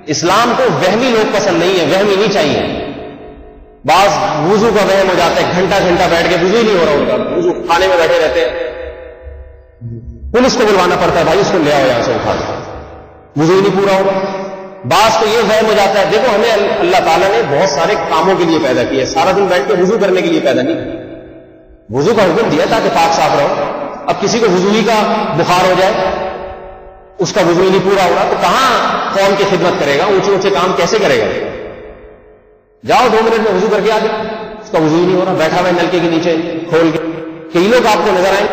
اسلام کو وہمی لوگ پسند نہیں ہے، وہمی نہیں چاہیے. بعض وضو کا وہم ہو جاتا ہے، گھنٹہ گھنٹہ بیٹھ کے وضو ہی نہیں ہو رہا ان کا، وضو کھانے میں بیٹھے رہتے ہیں، پولیس کو بلوانا پڑتا ہے، بھائی اس کو لے آؤ یہاں سے اٹھا کے، وضو ہی نہیں پورا ہوگا. بعض کو یہ وہم ہو جاتا ہے. دیکھو ہمیں اللہ تعالیٰ نے بہت سارے کاموں کے لیے پیدا کیا ہے، سارا دن بیٹھ کے وضو کرنے کے لیے پیدا نہیں. وضو کا حکم دیا تاکہ پاک صاف رہو. اب کسی کو وضو ہی کا بخار ہو جائے، اس کا وضو ہی نہیں پورا ہو رہا، تو کہاں قوم کی خدمت کرے گا؟ اونچے اونچے کام کیسے کرے گا؟ جاؤ 2 منٹ میں وضو کر کے آ جائے، اس کا وضو ہی نہیں ہو رہا، بیٹھا ہوا ہے نلکے کے نیچے کھول کے. کئی لوگ آپ کو نظر آئیں،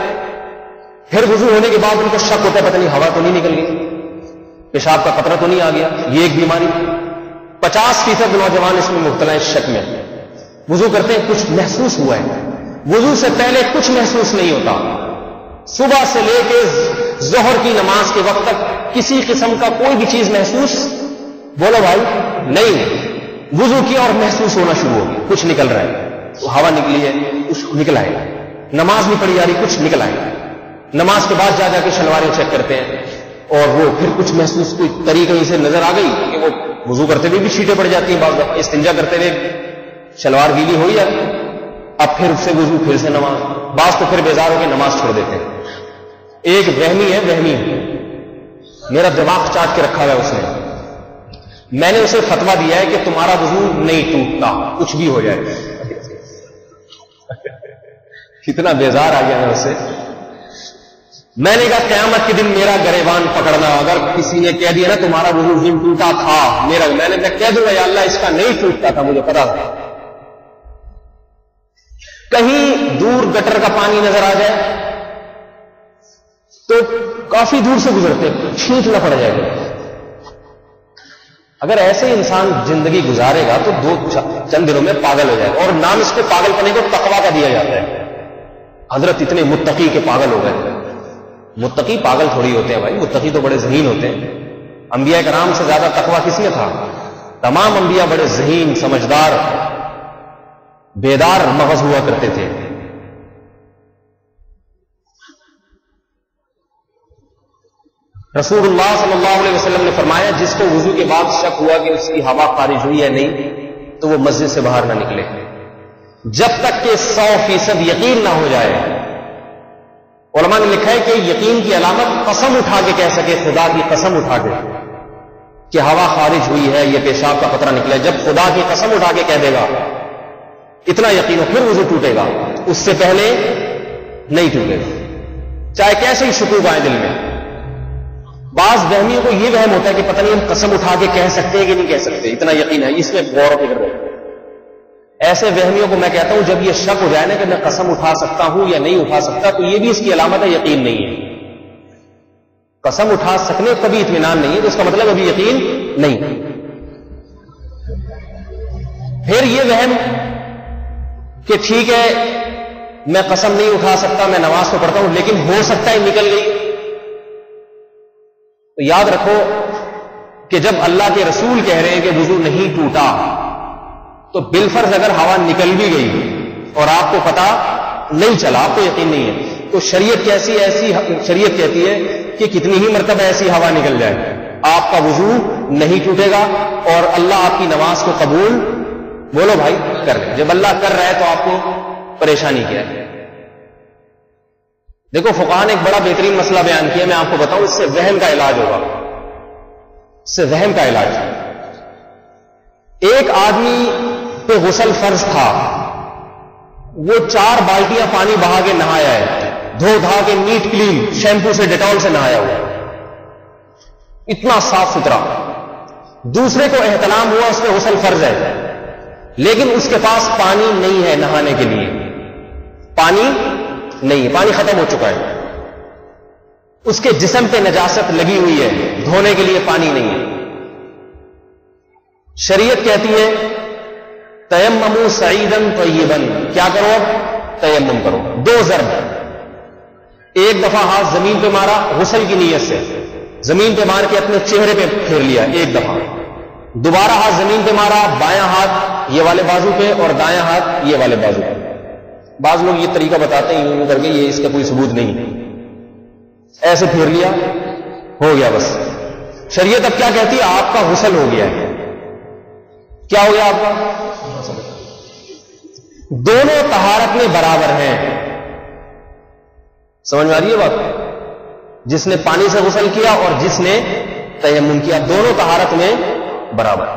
پھر وضو ہونے کے بعد ان کو شک ہوتا ہے پتہ نہیں ہوا تو نہیں نکل گئی، پیشاب کا قطرہ تو نہیں آ گیا. یہ ایک بیماری. 50% نوجوان اس میں مبتلا ہے، اس شک میں. وضو کرتے ہیں کچھ محسوس ہوا ہے، وضو سے پہلے کچھ محسوس نہیں ہوتا. صبح سے لے کے ظہر کی نماز کے وقت تک کسی قسم کا کوئی بھی چیز محسوس، بولو بھائی، نہیں. وضو کیا اور محسوس ہونا شروع ہو گیا، کچھ نکل رہا ہے، ہوا نکلی ہے، کچھ نکل آئے گا. نماز نہیں پڑھی جا رہی، کچھ نکل آئے گا. نماز کے بعد جا کے شلواریں چیک کرتے ہیں، اور وہ پھر کچھ محسوس کوئی طریقے سے نظر آ گئی کہ وہ وضو کرتے ہوئے بھی چھینٹیں پڑ جاتی ہیں، بعض دفعہ استنجا کرتے ہوئے شلوار گیلی ہو ہی جاتی ہے. اب پھر سے وضو، پھر سے نماز. بعض تو پھر بیزار ہو کے نماز چھوڑ دیتے ہیں. ایک وہمی ہے، وہمی. میرا دماغ چاٹ کے رکھا ہوا ہے اس نے. میں نے اسے فتویٰ دیا ہے کہ تمہارا وضو نہیں ٹوٹتا کچھ بھی ہو جائے. کتنا بیزار آ گیا میں اسے. میں نے کہا قیامت کے دن میرا گریبان پکڑنا، اگر کسی نے کہہ دیا نا تمہارا وضو دن ٹوٹا تھا، میں نے کہہ دوں گا یا اللہ اس کا نہیں ٹوٹتا تھا، مجھے پتا تھا. کہیں دور گٹر کا پانی نظر آ جائے تو کافی دور سے گزرتے، چھینٹنا پڑ جائے گا. اگر ایسے انسان زندگی گزارے گا تو چند دنوں میں پاگل ہو جائے گا. اور نام اس کے پاگل پنے کو تقویٰ کا دیا جاتا ہے. حضرت اتنے متقی کے پاگل ہو گئے. متقی پاگل تھوڑی ہوتے ہیں بھائی، متقی تو بڑے ذہین ہوتے ہیں. انبیاء کرام سے زیادہ تقویٰ کس میں تھا؟ تمام انبیاء بڑے ذہین، سمجھدار، بیدار مغز ہوا کرتے تھے. رسول اللہ صلی اللہ علیہ وسلم نے فرمایا جس کو وضو کے بعد شک ہوا کہ اس کی ہوا خارج ہوئی ہے نہیں تو وہ مسجد سے باہر نہ نکلے جب تک کہ 100% یقین نہ ہو جائے. علماء نے لکھا ہے کہ یقین کی علامت قسم اٹھا کے کہہ سکے، خدا کی قسم اٹھا کے کہ ہوا خارج ہوئی ہے، یہ پیشاب کا قطرہ نکلا ہے. جب خدا کی قسم اٹھا کے کہہ دے گا اتنا یقین ہو پھر وضو ٹوٹے گا، اس سے پہلے نہیں ٹوٹے گا، چاہے کیسے ہی شکوک آئے دل میں. بعض وہمیوں کو یہ وہم ہوتا ہے کہ پتہ نہیں ہم قسم اٹھا کے کہہ سکتے ہیں کہ نہیں کہہ سکتے، اتنا یقین ہے، اس میں غور و فکر رہے. ایسے وہمیوں کو میں کہتا ہوں جب یہ شک ہو جائے نا کہ میں قسم اٹھا سکتا ہوں یا نہیں اٹھا سکتا تو یہ بھی اس کی علامت ہے یقین نہیں ہے. قسم اٹھا سکنے کبھی اطمینان نہیں ہے تو اس کا مطلب ابھی یقین نہیں. پھر یہ وہم کہ ٹھیک ہے میں قسم نہیں اٹھا سکتا، میں نماز تو پڑھتا ہوں لیکن ہو سکتا ہے نکل گئی. تو یاد رکھو کہ جب اللہ کے رسول کہہ رہے ہیں کہ وضو نہیں ٹوٹا تو بالفرض اگر ہوا نکل بھی گئی اور آپ کو پتا نہیں چلا، آپ کو یقین نہیں ہے، تو شریعت شریعت کہتی ہے کہ کتنی ہی مرتبہ ایسی ہوا نکل جائے آپ کا وضو نہیں ٹوٹے گا اور اللہ آپ کی نماز کو قبول، بولو بھائی، کر لیں. جب اللہ کر رہا ہے تو آپ کو پریشانی کیا ہے؟ دیکھو فقہاء نے ایک بڑا بہترین مسئلہ بیان کیا، میں آپ کو بتاؤں، اس سے وہم کا علاج ہوگا. اس سے وہم کا علاج. ایک آدمی پہ غسل فرض تھا، وہ 4 بالٹیاں پانی بہا کے نہایا ہے، دھو دھا کے نیٹ کلین شیمپو سے ڈیٹول سے نہایا ہوا، اتنا صاف ستھرا. دوسرے کو احتلام ہوا، اس پہ غسل فرض ہے لیکن اس کے پاس پانی نہیں ہے نہانے کے لیے، پانی نہیں ہے، پانی ختم ہو چکا ہے، اس کے جسم پہ نجاست لگی ہوئی ہے، دھونے کے لیے پانی نہیں ہے. شریعت کہتی ہے تیمموا صعیدا طیبا، کیا کرو؟ تیمم کرو. 2 ضرب، ایک دفعہ ہاتھ زمین پہ مارا غسل کی نیت سے، زمین پہ مار کے اپنے چہرے پہ پھیر لیا ایک دفعہ، دوبارہ ہاتھ زمین پہ مارا، بایاں ہاتھ یہ والے بازو پہ اور دایاں ہاتھ یہ والے بازو پہ. بعض لوگ یہ طریقہ بتاتے ہیں یوں کر کے، یہ اس کا کوئی ثبوت نہیں، ایسے پھیر لیا، ہو گیا بس. شریعت اب کیا کہتی ہے؟ آپ کا غسل ہو گیا ہے. کیا ہو گیا آپ کا؟ دونوں طہارت میں برابر ہیں. سمجھ میں آ رہی ہے بات؟ جس نے پانی سے غسل کیا اور جس نے تیمم کیا، دونوں طہارت میں برابر.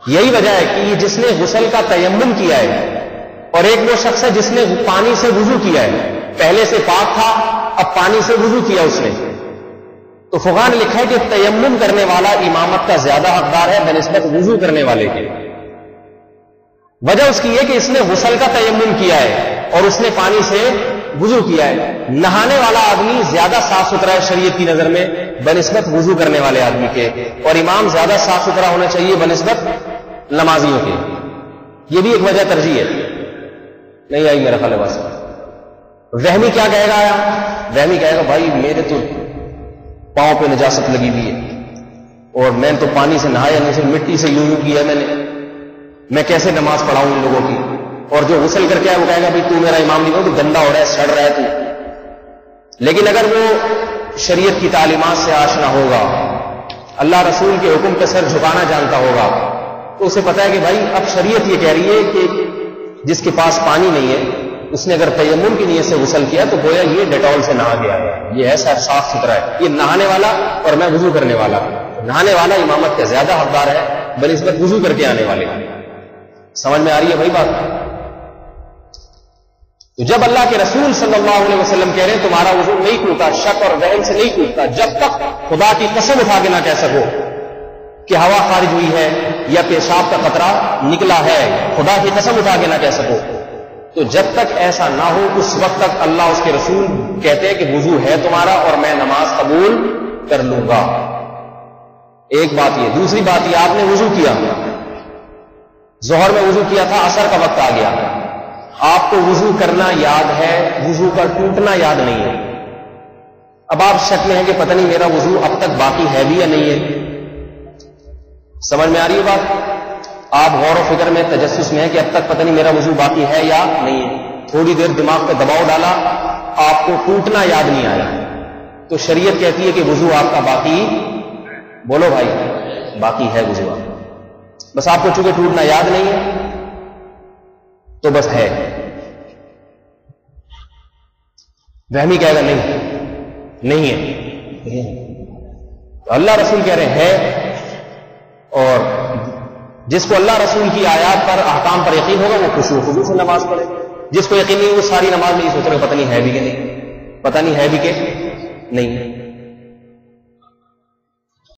یہی وجہ ہے کہ جس نے غسل کا تیمم کیا ہے اور ایک وہ شخص ہے جس نے پانی سے وضو کیا ہے، پہلے سے پاک تھا اب پانی سے وضو کیا اس نے، تو فقہاء نے لکھا ہے کہ تیمم کرنے والا امامت کا زیادہ حقدار ہے بنسبت وضو کرنے والے کے. وجہ اس کی یہ کہ اس نے غسل کا تیمم کیا ہے اور اس نے پانی سے وضو کیا ہے. نہانے والا آدمی زیادہ صاف ستھرا ہے شریعت کی نظر میں بنسبت وضو کرنے والے آدمی کے، اور امام زیادہ صاف ستھرا ہونا چاہیے بنسبت نمازیوں کے. یہ بھی ایک وجہ ترجیح ہے. نہیں آئی میرا خیال ہے بس. وہمی کیا کہے گا؟ وہمی کہے گا بھائی میرے تو پاؤں پہ نجاست لگی ہوئی ہے اور میں تو پانی سے نہایا نہیں، صرف مٹی سے یوں کیا میں کیسے نماز پڑھاؤں ان لوگوں کی. اور جو غسل کر کے آئے وہ کہے گا بھائی تو میرا امام نہیں ہو، تو گندا ہو رہا ہے، سڑ رہا ہے تو. لیکن اگر وہ شریعت کی تعلیمات سے آشنا ہوگا، اللہ رسول کے حکم پہ سر جھکانا جانتا ہوگا، تو اسے پتا ہے کہ بھائی اب شریعت یہ کہہ رہی ہے کہ جس کے پاس پانی نہیں ہے اس نے اگر تیمم کی نیت سے غسل کیا تو گویا یہ ڈیٹول سے نہا گیا ہے، یہ ایسا صاف ستھرا ہے. یہ نہانے والا اور میں وضو کرنے والا، نہانے والا امامت کا زیادہ حقدار ہے بنسبت وضو کر کے آنے والے. سمجھ میں آ رہی ہے بھائی بات؟ تو جب اللہ کے رسول صلی اللہ علیہ وسلم کہہ رہے ہیں تمہارا وضو نہیں ٹوٹا، شک اور وہم سے نہیں ٹوٹتا جب تک خدا کی قسم اٹھا کے نہ کہہ سکو کہ ہوا خارج ہوئی ہے یا پیشاب کا قطرہ نکلا ہے، خدا کی قسم اٹھا کے نہ کہہ سکو، تو جب تک ایسا نہ ہو اس وقت تک اللہ اس کے رسول کہتے ہیں کہ وضو ہے تمہارا اور میں نماز قبول کر لوں گا. ایک بات یہ. دوسری بات یہ، آپ نے وضو کیا، ظہر میں وضو کیا تھا، عصر کا وقت آ گیا، آپ کو وضو کرنا یاد ہے، وضو کا ٹوٹنا یاد نہیں ہے. اب آپ شک میں ہیں کہ پتہ نہیں میرا وضو اب تک باقی ہے بھی یا نہیں ہے. سمجھ میں آ رہی ہے بات؟ آپ غور و فکر میں تجسس میں ہے کہ اب تک پتہ نہیں میرا وضو باقی ہے یا نہیں ہے. تھوڑی دیر دماغ پہ دباؤ ڈالا، آپ کو ٹوٹنا یاد نہیں آیا، تو شریعت کہتی ہے کہ وضو آپ کا باقی، بولو بھائی، باقی ہے وضو آپ. بس آپ کو چونکہ ٹوٹنا یاد نہیں ہے تو بس ہے. وہمی کہے گا نہیں ہے. اللہ رسول کہہ رہے ہیں، اور جس کو اللہ رسول کی آیات پر احکام پر یقین ہوگا وہ خشوع و خضوع سے نماز پڑھے. جس کو یقین نہیں وہ ساری نماز نہیں سوچ رہے پتہ نہیں ہے بھی کہ نہیں، پتہ نہیں ہے بھی کہ نہیں.